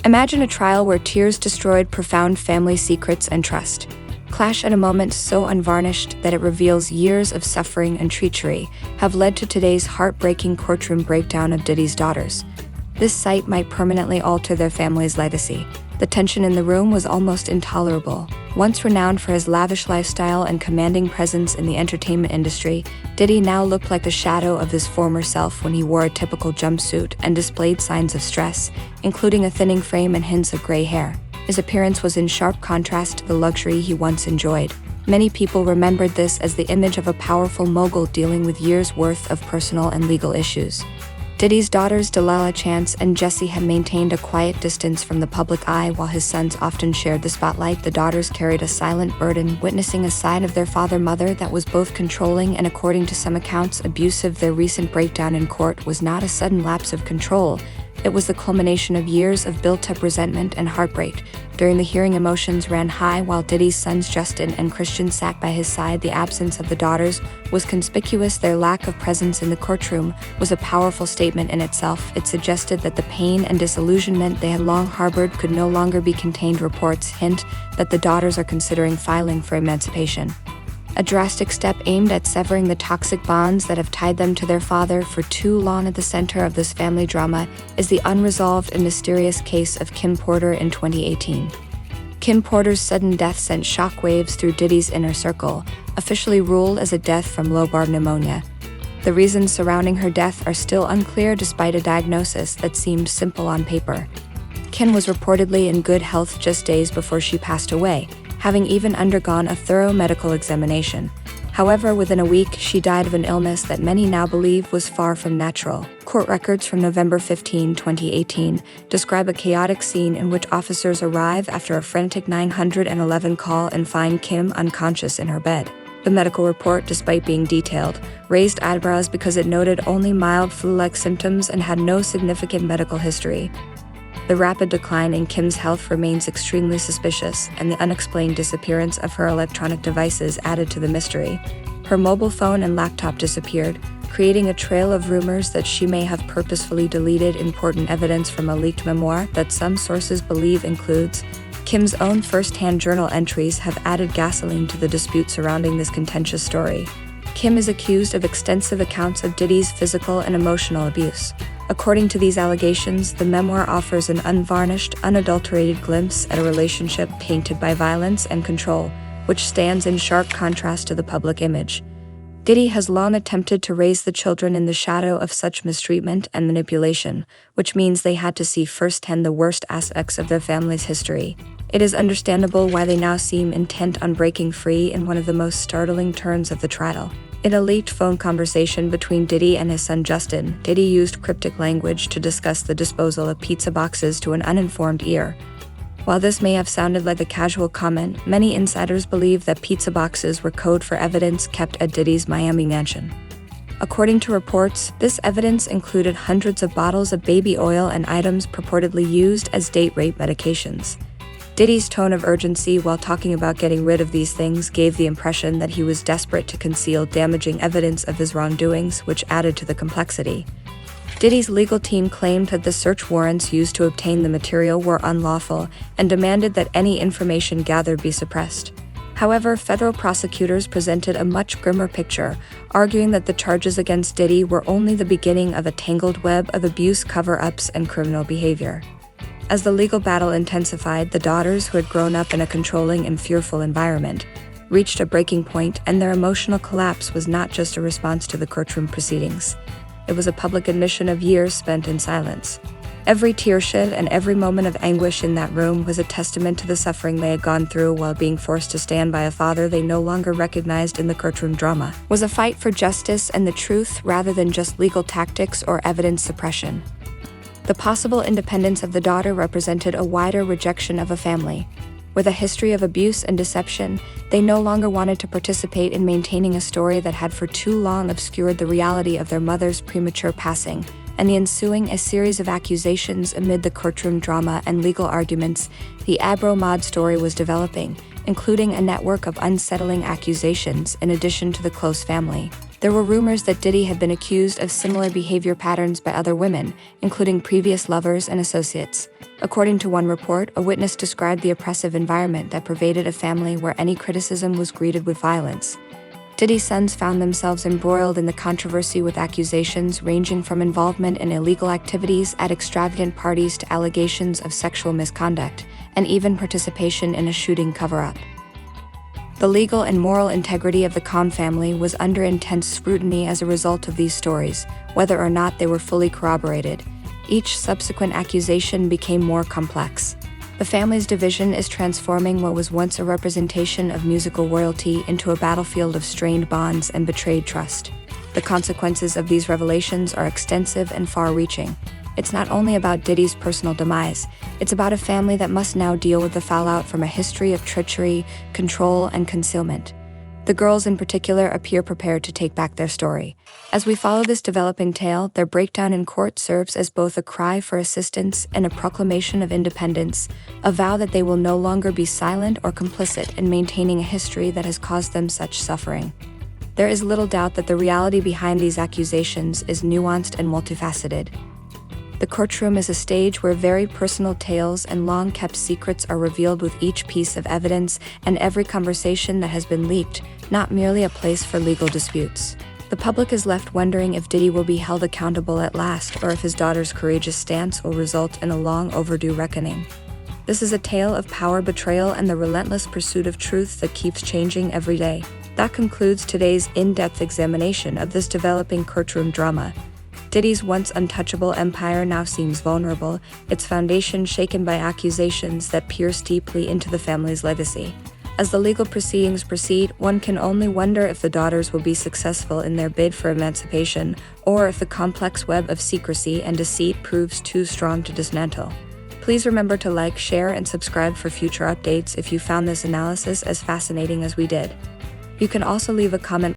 Imagine a trial where tears destroyed profound family secrets and trust, clash at a moment so unvarnished that it reveals years of suffering and treachery, have led to today's heartbreaking courtroom breakdown of Diddy's daughters. This sight might permanently alter their family's legacy. The tension in the room was almost intolerable. Once renowned for his lavish lifestyle and commanding presence in the entertainment industry, Diddy now looked like the shadow of his former self when he wore a typical jumpsuit and displayed signs of stress, including a thinning frame and hints of gray hair. His appearance was in sharp contrast to the luxury he once enjoyed. Many people remembered this as the image of a powerful mogul dealing with years' worth of personal and legal issues. Diddy's daughters Delilah, Chance, and Jessie had maintained a quiet distance from the public eye while his sons often shared the spotlight. The daughters carried a silent burden, witnessing a side of their father-mother that was both controlling and, according to some accounts, abusive. Their recent breakdown in court was not a sudden lapse of control. It was the culmination of years of built-up resentment and heartbreak. During the hearing, emotions ran high while Diddy's sons Justin and Christian sat by his side. The absence of the daughters was conspicuous. Their lack of presence in the courtroom was a powerful statement in itself. It suggested that the pain and disillusionment they had long harbored could no longer be contained. Reports hint that the daughters are considering filing for emancipation, a drastic step aimed at severing the toxic bonds that have tied them to their father for too long. At the center of this family drama is the unresolved and mysterious case of Kim Porter in 2018. Kim Porter's sudden death sent shockwaves through Diddy's inner circle, officially ruled as a death from lobar pneumonia. The reasons surrounding her death are still unclear despite a diagnosis that seemed simple on paper. Kim was reportedly in good health just days before she passed away, having even undergone a thorough medical examination. However, within a week, she died of an illness that many now believe was far from natural. Court records from November 15, 2018, describe a chaotic scene in which officers arrive after a frantic 911 call and find Kim unconscious in her bed. The medical report, despite being detailed, raised eyebrows because it noted only mild flu-like symptoms and had no significant medical history. The rapid decline in Kim's health remains extremely suspicious, and the unexplained disappearance of her electronic devices added to the mystery. Her mobile phone and laptop disappeared, creating a trail of rumors that she may have purposefully deleted important evidence from a leaked memoir that some sources believe includes Kim's own first-hand journal entries. Have added gasoline to the dispute surrounding this contentious story. Kim is accused of extensive accounts of Diddy's physical and emotional abuse. According to these allegations, the memoir offers an unvarnished, unadulterated glimpse at a relationship tainted by violence and control, which stands in sharp contrast to the public image. Diddy has long attempted to raise the children in the shadow of such mistreatment and manipulation, which means they had to see firsthand the worst aspects of their family's history. It is understandable why they now seem intent on breaking free in one of the most startling turns of the trial. In a leaked phone conversation between Diddy and his son Justin, Diddy used cryptic language to discuss the disposal of pizza boxes to an uninformed ear. While this may have sounded like a casual comment, many insiders believe that pizza boxes were code for evidence kept at Diddy's Miami mansion. According to reports, this evidence included hundreds of bottles of baby oil and items purportedly used as date rape medications. Diddy's tone of urgency while talking about getting rid of these things gave the impression that he was desperate to conceal damaging evidence of his wrongdoings, which added to the complexity. Diddy's legal team claimed that the search warrants used to obtain the material were unlawful and demanded that any information gathered be suppressed. However, federal prosecutors presented a much grimmer picture, arguing that the charges against Diddy were only the beginning of a tangled web of abuse, cover-ups, and criminal behavior. As the legal battle intensified, the daughters, who had grown up in a controlling and fearful environment, reached a breaking point, and their emotional collapse was not just a response to the courtroom proceedings. It was a public admission of years spent in silence. Every tear shed and every moment of anguish in that room was a testament to the suffering they had gone through while being forced to stand by a father they no longer recognized. In the courtroom drama was a fight for justice and the truth rather than just legal tactics or evidence suppression. The possible independence of the daughter represented a wider rejection of a family. With a history of abuse and deception, they no longer wanted to participate in maintaining a story that had for too long obscured the reality of their mother's premature passing, and the ensuing a series of accusations. Amid the courtroom drama and legal arguments, the Abro Mod story was developing, including a network of unsettling accusations in addition to the close family. There were rumors that Diddy had been accused of similar behavior patterns by other women, including previous lovers and associates. According to one report, a witness described the oppressive environment that pervaded a family where any criticism was greeted with violence. Diddy's sons found themselves embroiled in the controversy with accusations ranging from involvement in illegal activities at extravagant parties to allegations of sexual misconduct, and even participation in a shooting cover-up. The legal and moral integrity of the Khan family was under intense scrutiny as a result of these stories, whether or not they were fully corroborated. Each subsequent accusation became more complex. The family's division is transforming what was once a representation of musical royalty into a battlefield of strained bonds and betrayed trust. The consequences of these revelations are extensive and far-reaching. It's not only about Diddy's personal demise, it's about a family that must now deal with the fallout from a history of treachery, control, and concealment. The girls in particular appear prepared to take back their story. As we follow this developing tale, their breakdown in court serves as both a cry for assistance and a proclamation of independence, a vow that they will no longer be silent or complicit in maintaining a history that has caused them such suffering. There is little doubt that the reality behind these accusations is nuanced and multifaceted. The courtroom is a stage where very personal tales and long-kept secrets are revealed with each piece of evidence and every conversation that has been leaked, not merely a place for legal disputes. The public is left wondering if Diddy will be held accountable at last or if his daughter's courageous stance will result in a long overdue reckoning. This is a tale of power betrayal and the relentless pursuit of truth that keeps changing every day. That concludes today's in-depth examination of this developing courtroom drama. Diddy's once untouchable empire now seems vulnerable, its foundation shaken by accusations that pierce deeply into the family's legacy. As the legal proceedings proceed, one can only wonder if the daughters will be successful in their bid for emancipation, or if the complex web of secrecy and deceit proves too strong to dismantle. Please remember to like, share, and subscribe for future updates if you found this analysis as fascinating as we did. You can also leave a comment